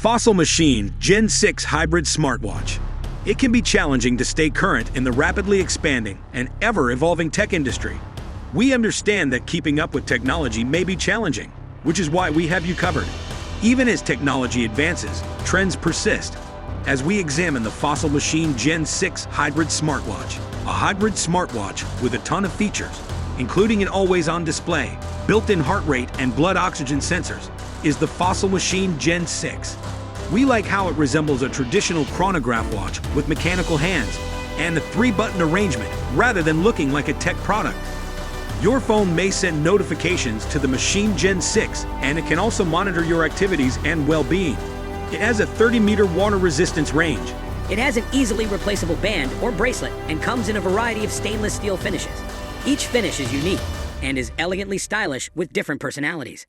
Fossil Machine Gen 6 Hybrid Smartwatch. It can be challenging to stay current in the rapidly expanding and ever-evolving tech industry. We understand that keeping up with technology may be challenging, which is why we have you covered. Even as technology advances, trends persist. As we examine the Fossil Machine Gen 6 Hybrid Smartwatch, a hybrid smartwatch with a ton of features, including an always-on display, built-in heart rate and blood oxygen sensors, is the Fossil Machine Gen 6. We like how it resembles a traditional chronograph watch with mechanical hands and a 3-button arrangement rather than looking like a tech product. Your phone may send notifications to the Machine Gen 6, and it can also monitor your activities and well-being. It has a 30-meter water resistance range. It has an easily replaceable band or bracelet and comes in a variety of stainless steel finishes. Each finish is unique and is elegantly stylish with different personalities.